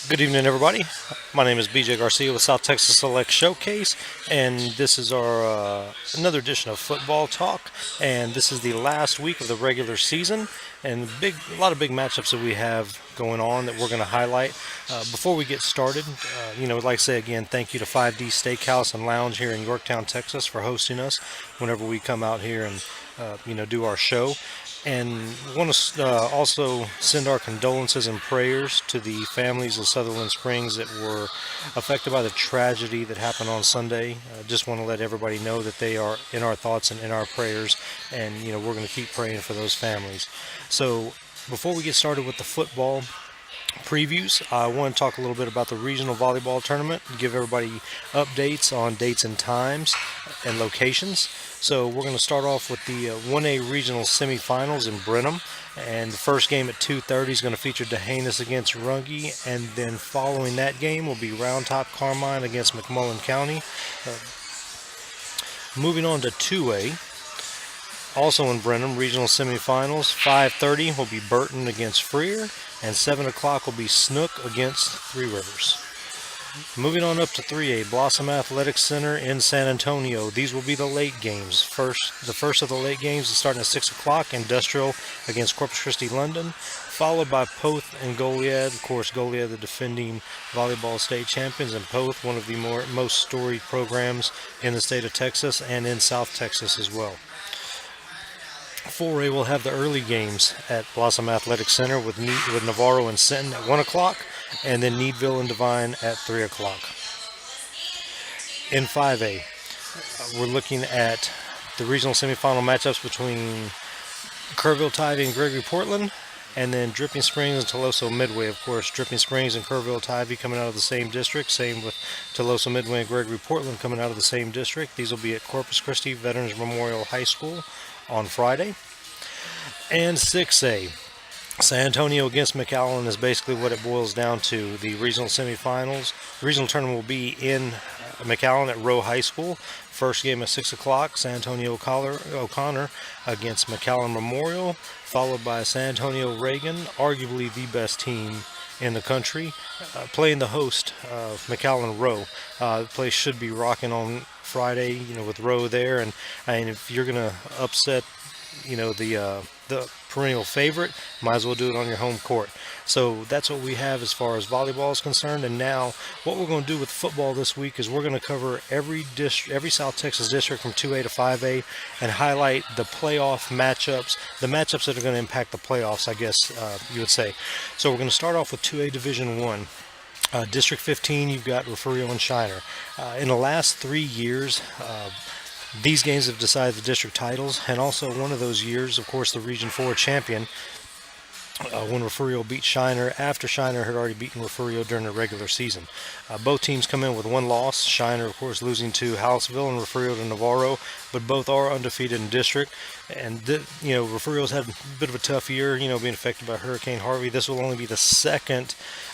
Good evening, everybody. My name is BJ Garcia with South Texas Select Showcase, and this is our another edition of Football Talk. And this is the last week of the regular season, and a lot of big matchups that we have going on that we're going to highlight. Before we get started, I'd like to say again, thank you to 5D Steakhouse and Lounge here in Yorktown, Texas, for hosting us whenever we come out here and do our show. And want to also send our condolences and prayers to the families of Sutherland Springs that were affected by the tragedy that happened on Sunday. Just want to let everybody know that they are in our thoughts and in our prayers, and we're going to keep praying for those families. So before we get started with the football previews, I want to talk a little bit about the regional volleyball tournament, give everybody updates on dates and times and locations. So we're going to start off with the 1A regional semifinals in Brenham, and the first game at 2:30 is going to feature D'Hanis against Runge, and then following that game will be Round Top Carmine against McMullen County. Moving on to 2A, also in Brenham, regional semifinals, 5:30 will be Burton against Freer, and 7 o'clock will be Snook against Three Rivers. Moving on up to 3A, Blossom Athletic Center in San Antonio. These will be the late games. The first of the late games is starting at 6 o'clock, Industrial against Corpus Christi London, followed by Poth and Goliad. Of course, Goliad, the defending volleyball state champions, and Poth, one of the most storied programs in the state of Texas and in South Texas as well. 4A will have the early games at Blossom Athletic Center with Navarro and Sinton at 1 o'clock, and then Needville and Devine at 3 o'clock. In 5A, we're looking at the regional semifinal matchups between Kerrville Tivy and Gregory Portland, and then Dripping Springs and Toloso Midway. Of course, Dripping Springs and Kerrville Tivy coming out of the same district. Same with Toloso Midway and Gregory Portland coming out of the same district. These will be at Corpus Christi Veterans Memorial High School on Friday. And 6A, San Antonio against McAllen is basically what it boils down to. The regional semifinals, the regional tournament will be in McAllen at Rowe High School. First game at 6 o'clock, San Antonio O'Connor against McAllen Memorial, followed by San Antonio Reagan, arguably the best team in the country, playing the host, McAllen Rowe. The place should be rocking on Friday, with Rowe there, and if you're going to upset, the perennial favorite, might as well do it on your home court. So that's what we have as far as volleyball is concerned. And now what we're going to do with football this week is we're going to cover every South Texas district from 2A to 5A and highlight the playoff matchups, the matchups that are going to impact the playoffs, I guess you would say. So we're going to start off with 2A Division 1. District 15, you've got Refugio and Shiner. In the last 3 years, these games have decided the district titles, and also one of those years, of course, the Region 4 champion, when Refugio beat Shiner after Shiner had already beaten Refugio during the regular season. Both teams come in with one loss. Shiner, of course, losing to Hallettsville and Refugio to Navarro, but both are undefeated in district. And Refugio's had a bit of a tough year, being affected by Hurricane Harvey. This will only be the second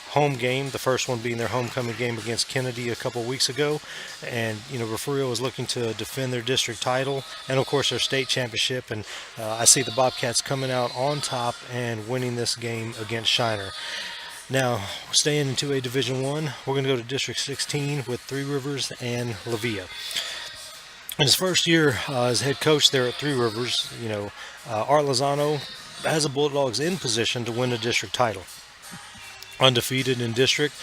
home game, the first one being their homecoming game against Kennedy a couple weeks ago. And Refugio is looking to defend their district title and of course their state championship, and I see the Bobcats coming out on top and winning this game against Shiner. Now, staying in 2A Division 1, we're going to go to District 16 with Three Rivers and Levia. In his first year as head coach there at Three Rivers, Art Lozano has the Bulldogs in position to win the district title, undefeated in district.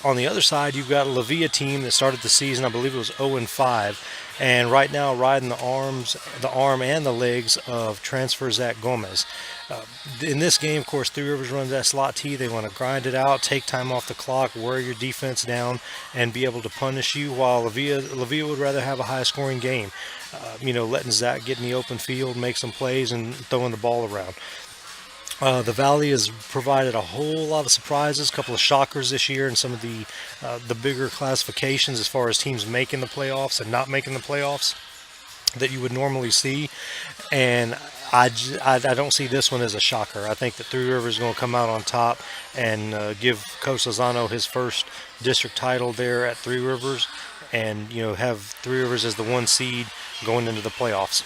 On the other side, you've got a Levia team that started the season, I believe it was 0-5, and right now riding the arm and the legs of transfer Zach Gomez. In this game, of course, Three Rivers runs that slot T. They want to grind it out, take time off the clock, wear your defense down, and be able to punish you, while Levia would rather have a high-scoring game, letting Zach get in the open field, make some plays, and throwing the ball around. The Valley has provided a whole lot of surprises, a couple of shockers this year in some of the bigger classifications as far as teams making the playoffs and not making the playoffs that you would normally see. And I don't see this one as a shocker. I think that Three Rivers is going to come out on top and give Coach Lozano his first district title there at Three Rivers, and have Three Rivers as the 1 seed going into the playoffs.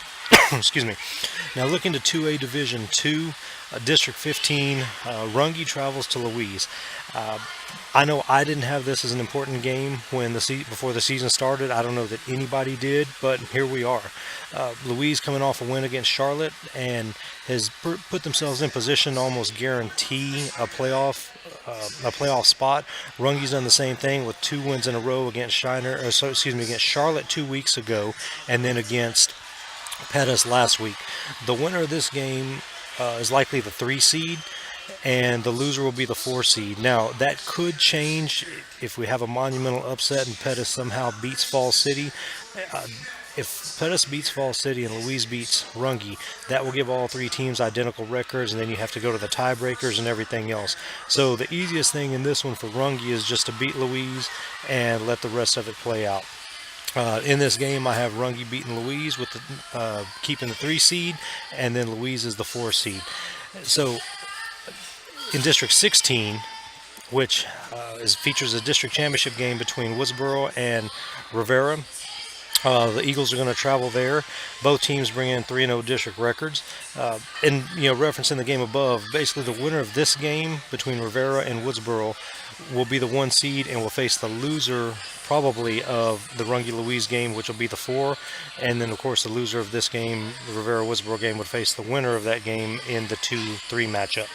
Excuse me. Now looking to 2A Division 2, District 15, Runge travels to Louise. I know I didn't have this as an important game when before the season started. I don't know that anybody did, but here we are. Louise coming off a win against Charlotte and has put themselves in position to almost guarantee a playoff spot. Runge's done the same thing with 2 wins in a row against against Charlotte 2 weeks ago, and then against Pettis last week. The winner of this game is likely the 3 seed, and the loser will be the 4 seed. Now, that could change if we have a monumental upset and Pettis somehow beats Falls City. If Pettis beats Falls City and Louise beats Runge, that will give all 3 teams identical records, and then you have to go to the tiebreakers and everything else. So the easiest thing in this one for Runge is just to beat Louise and let the rest of it play out. In this game, I have Runge beating Louise with keeping the 3 seed, and then Louise is the 4 seed. So in District 16, which features a district championship game between Woodsboro and Rivera, the Eagles are going to travel there. Both teams bring in 3-0 district records. And, referencing the game above, basically the winner of this game between Rivera and Woodsboro will be the 1 seed and will face the loser probably of the Runge-Louise game, which will be the 4. And then, of course, the loser of this game, the Rivera-Woodsboro game, would face the winner of that game in the 2-3 matchup.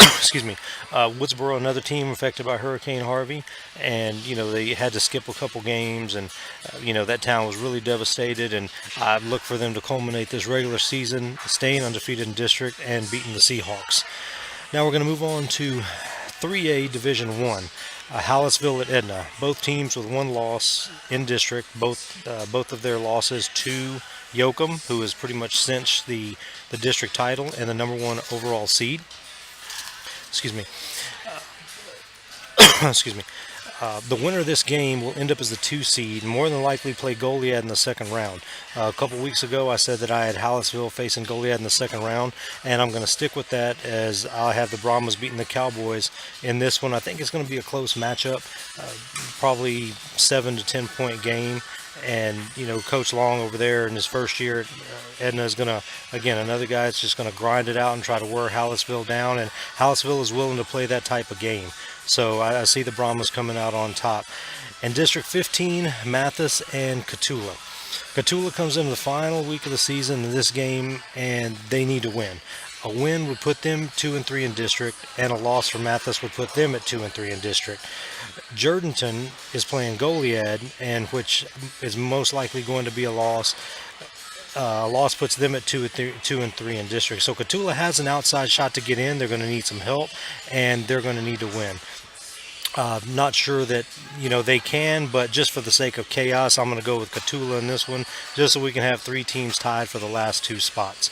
Excuse me. Woodsboro, another team affected by Hurricane Harvey, and they had to skip a couple games, and that town was really devastated. And I look for them to culminate this regular season, staying undefeated in district and beating the Seahawks. Now we're going to move on to 3A Division 1. Hallettsville at Edna. Both teams with 1 loss in district. Both of their losses to Yoakum, who has pretty much cinched the district title and the number 1 overall seed. Excuse me. Excuse me. The winner of this game will end up as the 2 seed, more than likely play Goliad in the second round. A couple weeks ago, I said that I had Hallettsville facing Goliad in the second round, and I'm going to stick with that, as I have the Brahmas beating the Cowboys in this one. I think it's going to be a close matchup, probably 7 to 10 point game. And Coach Long over there in his first year at Edna is going to, again, another guy that's just going to grind it out and try to wear Hallettsville down, and Hallettsville is willing to play that type of game. So I see the Brahmas coming out on top. In District 15, Mathis and Cotulla. Cotulla comes into the final week of the season in this game, and they need to win. A win would put them 2-3 in district, and a loss for Mathis would put them at 2-3 in district. Jourdanton is playing Goliad, and which is most likely going to be a loss. A loss puts them at 2-3 in district. So Cotulla has an outside shot to get in. They're going to need some help, and they're going to need to win. Not sure that they can, but just for the sake of chaos, I'm going to go with Cotulla in this one, just so we can have 3 teams tied for the last 2 spots.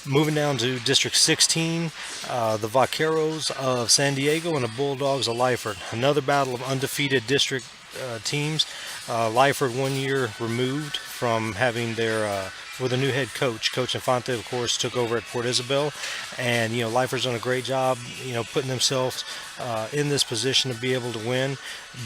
Moving down to District 16, the Vaqueros of San Diego and the Bulldogs of Lyford. Another battle of undefeated district teams. Lyford 1 year removed from having their with a new head coach. Coach Infante, of course, took over at Port Isabel, and Lyford's done a great job, putting themselves in this position to be able to win.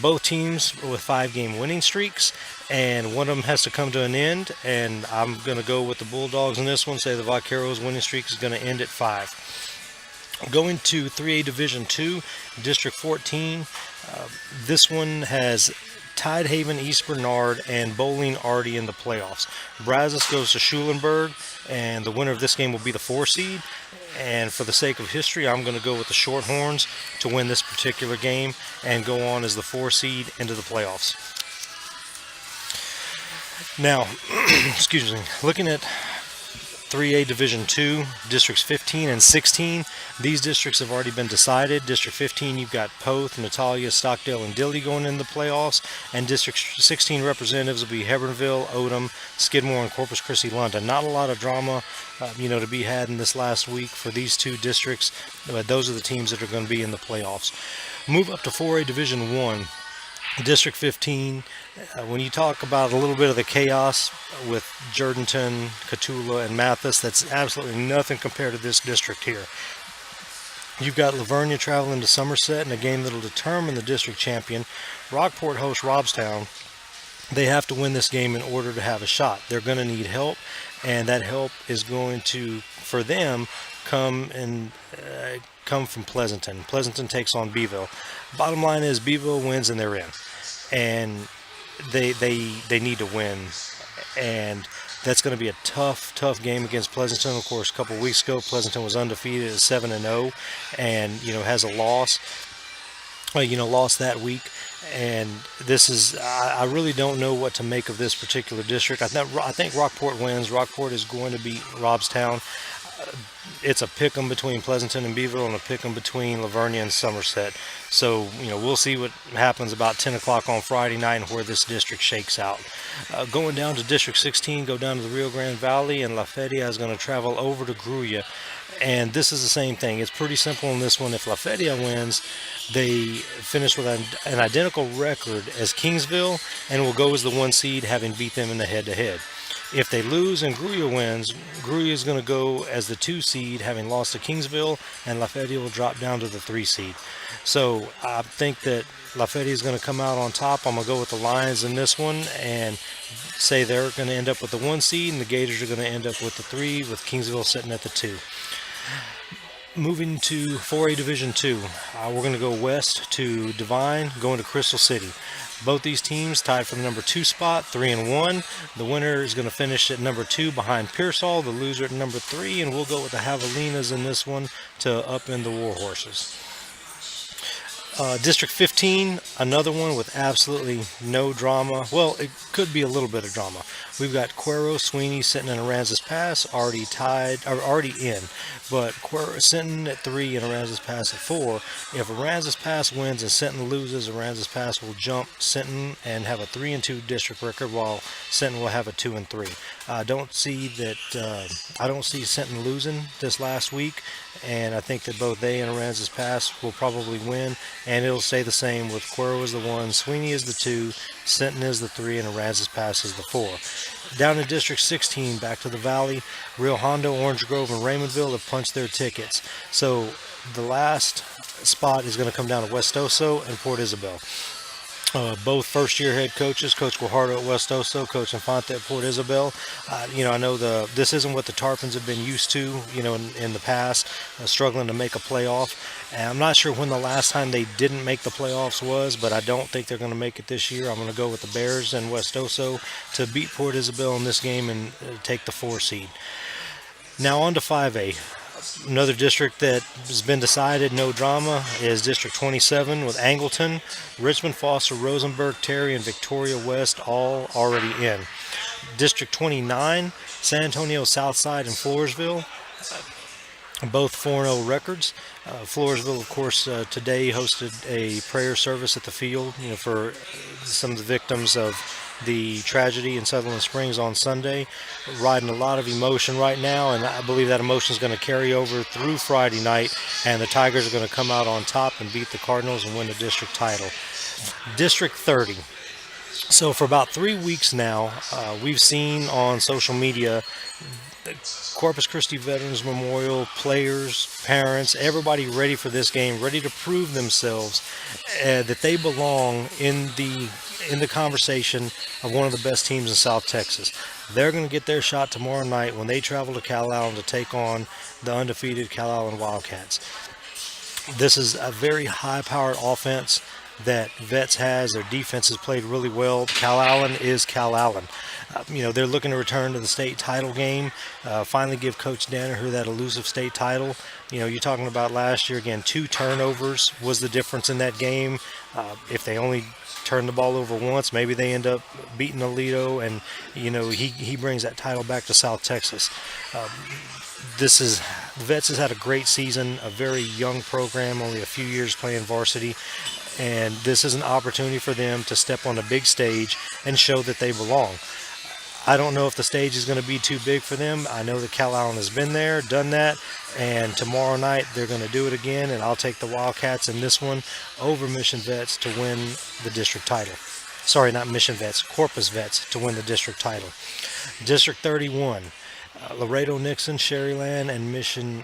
Both teams with 5-game winning streaks, and one of them has to come to an end, and I'm going to go with the Bulldogs in this one, say the Vaqueros winning streak is going to end at 5. Going to 3A Division 2, District 14, this one has Tidehaven, East Bernard, and Bowling already in the playoffs. Brazos goes to Schulenburg, and the winner of this game will be the 4 seed. And for the sake of history, I'm going to go with the Shorthorns to win this particular game and go on as the 4 seed into the playoffs. Now, excuse me, looking at 3A Division 2, Districts 15 and 16. These districts have already been decided. District 15, you've got Poth, Natalia, Stockdale, and Dilley going in the playoffs. And District 16 representatives will be Hebbronville, Odom, Skidmore, and Corpus Christi, London. Not a lot of drama, to be had in this last week for these 2 districts, but those are the teams that are going to be in the playoffs. Move up to 4A Division 1. District 15, when you talk about a little bit of the chaos with Jourdanton, Cotulla, and Mathis, that's absolutely nothing compared to this district here. You've got Lavernia traveling to Somerset in a game that will determine the district champion. Rockport hosts Robstown They have to win this game in order to have a shot. They're going to need help, and that help is going to, for them, come and come from Pleasanton. Pleasanton takes on Beeville. Bottom line is Beeville wins and they're in, and they need to win, and that's going to be a tough game against Pleasanton. Of course, a couple weeks ago, Pleasanton was undefeated at 7-0, and has a loss. Lost that week, and this is I really don't know what to make of this particular district. I think Rockport wins. Rockport is going to beat Robstown. It's a pick 'em between Pleasanton and Beeville, and a pick 'em between Lavernia and Somerset. So we'll see what happens about 10 o'clock on Friday night and where this district shakes out. Going down to District 16, go down to the Rio Grande Valley, and La Feria is going to travel over to Gruya. And this is the same thing. It's pretty simple in this one. If La Feria wins, they finish with an identical record as Kingsville and will go as the 1 seed, having beat them in the head-to-head. If they lose and Gruya wins, Gruya is going to go as the 2 seed, having lost to Kingsville, and La Feria will drop down to the 3 seed. So I think that La Feria is going to come out on top. I'm going to go with the Lions in this one and say they're going to end up with the 1 seed, and the Gators are going to end up with the 3, with Kingsville sitting at the 2. Moving to 4A Division 2, we're going to go west to Divine, going to Crystal City. Both these teams tied for the number 2 spot, 3-1. The winner is going to finish at number 2 behind Pearsall, the loser at number 3, and we'll go with the Javelinas in this one to upend the Warhorses. District 15, another one with absolutely no drama. Well, it could be a little bit of drama. We've got Cuero Sweeney sitting in Aransas Pass, already in, but Sinton at 3 and Aransas Pass at 4. If Aransas Pass wins and Sinton loses, Aransas Pass will jump Sinton and have a 3-2 district record, while Sinton will have a 2-3. I don't see Sinton losing this last week, and I think that both they and Aransas Pass will probably win, and it'll stay the same with Cuero as the 1, Sweeney is the 2, Sinton is the 3, and Aransas Pass is the 4. Down in District 16, back to the Valley, Rio Hondo, Orange Grove, and Raymondville have punched their tickets. So the last spot is going to come down to West Oso and Port Isabel. Both first-year head coaches, Coach Guajardo at West Oso, Coach Infante at Port Isabel. I know this isn't what the Tarpons have been used to, in the past, struggling to make a playoff. And I'm not sure when the last time they didn't make the playoffs was, but I don't think they're going to make it this year. I'm going to go with the Bears and West Oso to beat Port Isabel in this game and take the 4 seed. Now on to 5A. Another district that has been decided, no drama, is District 27 with Angleton, Richmond, Foster, Rosenberg, Terry, and Victoria West all already in. District 29, San Antonio Southside and Floresville, both 4-0 records. Floresville, of course, today hosted a prayer service at the field, for some of the victims of the tragedy in Sutherland Springs on Sunday. Riding a lot of emotion right now, and I believe that emotion is going to carry over through Friday night, and the Tigers are going to come out on top and beat the Cardinals and win the district title. District 30. So for about 3 weeks now, we've seen on social media the Corpus Christi Veterans Memorial players, parents, everybody ready for this game, ready to prove themselves that they belong in the conversation of one of the best teams in South Texas. They're going to get their shot tomorrow night when they travel to Calallen to take on the undefeated Calallen Wildcats. This is a very high-powered offense that Vets has. Their defense has played really well. Calallen is Calallen. They're looking to return to the state title game, finally give Coach Danaher that elusive state title. You're talking about last year, again, 2 turnovers was the difference in that game. If they only turn the ball over once, maybe they end up beating Aledo, and he brings that title back to South Texas. The Vets has had a great season, a very young program, only a few years playing varsity, and this is an opportunity for them to step on a big stage and show that they belong. I don't know if the stage is going to be too big for them. I know that Calallen has been there, done that, and tomorrow night they're going to do it again, and I'll take the Wildcats in this one over Mission Vets to win the district title. Sorry, not Mission Vets, Corpus Vets to win the district title. District 31, Laredo Nixon, Sherryland, and Mission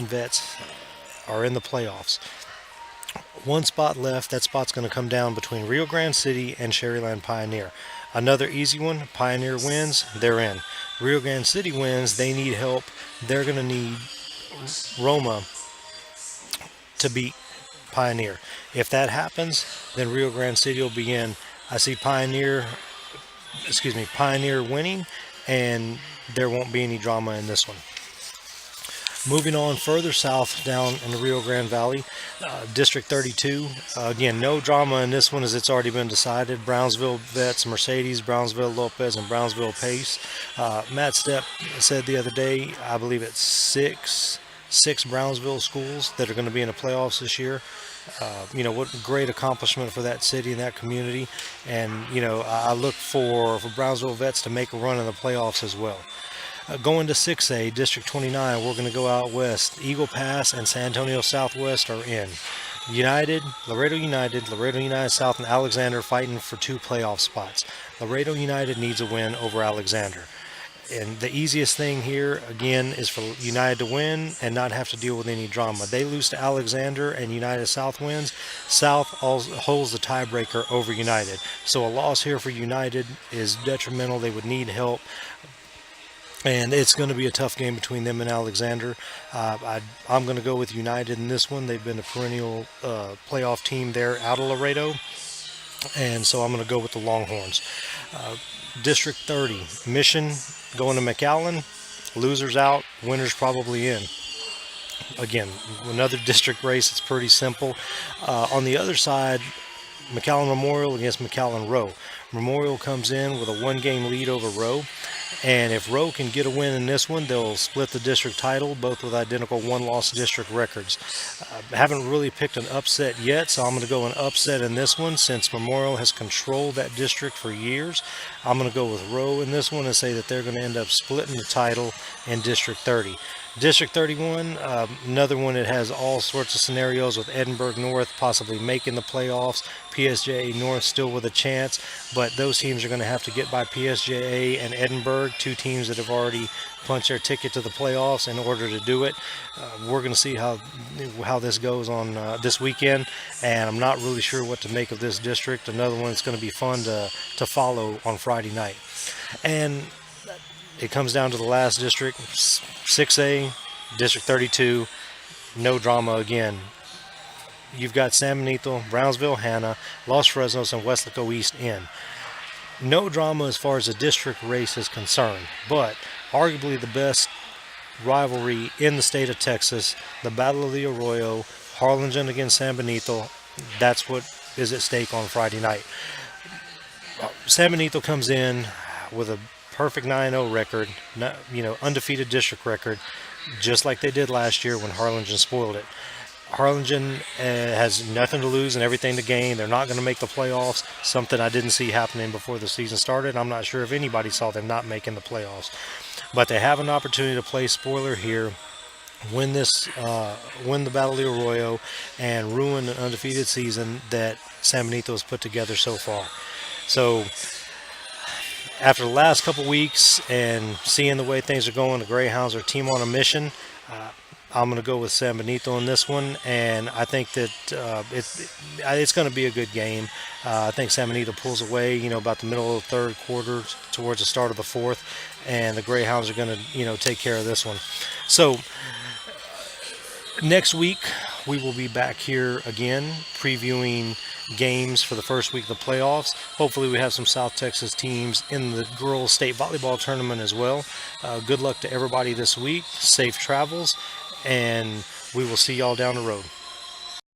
Vets are in the playoffs. 1 spot left. That spot's going to come down between Rio Grande City and Sherryland Pioneer. Another easy one, Pioneer wins, they're in. Rio Grande City wins, they need help. They're going to need Roma to beat Pioneer. If that happens, then Rio Grande City will be in. I see Pioneer winning, and there won't be any drama in this one. Moving on further south down in the Rio Grande Valley, District 32. Again, no drama in this one as it's already been decided. Brownsville Vets, Mercedes, Brownsville Lopez, and Brownsville Pace. Matt Stepp said the other day, I believe it's six Brownsville schools that are going to be in the playoffs this year. What great accomplishment for that city and that community. And, I look for Brownsville Vets to make a run in the playoffs as well. Going to 6A, District 29, we're going to go out west. Eagle Pass and San Antonio Southwest are in. Laredo United South, and Alexander fighting for 2 playoff spots. Laredo United needs a win over Alexander. And the easiest thing here, again, is for United to win and not have to deal with any drama. They lose to Alexander and United South wins. South holds the tiebreaker over United. So a loss here for United is detrimental. They would need help. And it's going to be a tough game between them and Alexander. I'm going to go with United in this one. They've been a perennial playoff team there out of Laredo. And so I'm going to go with the Longhorns. District 30, Mission going to McAllen. Losers out, winners probably in. Again, another district race. It's pretty simple. On the other side, McAllen Memorial against McAllen Rowe. Memorial comes in with a 1-game lead over Rowe. And if Rowe can get a win in this one, they'll split the district title, both with identical 1-loss district records. Haven't really picked an upset yet, so I'm going to go an upset in this one since Memorial has controlled that district for years. I'm going to go with Rowe in this one and say that they're going to end up splitting the title in District 30. District 31, another one that has all sorts of scenarios with Edinburgh North possibly making the playoffs, PSJA North still with a chance, but those teams are going to have to get by PSJA and Edinburgh, 2 teams that have already punched their ticket to the playoffs in order to do it. We're going to see how this goes on this weekend, and I'm not really sure what to make of this district. Another one that's going to be fun to follow on Friday night. And it comes down to the last district, 6A, District 32, no drama again. You've got San Benito, Brownsville, Hanna, Los Fresnos, and Weslaco East in. No drama as far as the district race is concerned, but arguably the best rivalry in the state of Texas, the Battle of the Arroyo, Harlingen against San Benito, that's what is at stake on Friday night. San Benito comes in with a perfect 9-0 record, undefeated district record, just like they did last year when Harlingen spoiled it. Harlingen has nothing to lose and everything to gain. They're not going to make the playoffs, something I didn't see happening before the season started. I'm not sure if anybody saw them not making the playoffs. But they have an opportunity to play spoiler here, win the Battle of the Arroyo, and ruin an undefeated season that San Benito has put together so far. So after the last couple weeks and seeing the way things are going, the Greyhounds are a team on a mission. I'm going to go with San Benito in this one, and I think that it's going to be a good game. I think San Benito pulls away, about the middle of the third quarter towards the start of the fourth, and the Greyhounds are going to, take care of this one. So next week we will be back here again previewing games for the first week of the playoffs. Hopefully we have some South Texas teams in the girls state volleyball tournament as well. Good luck to everybody this week. Safe travels, and we will see y'all down the road.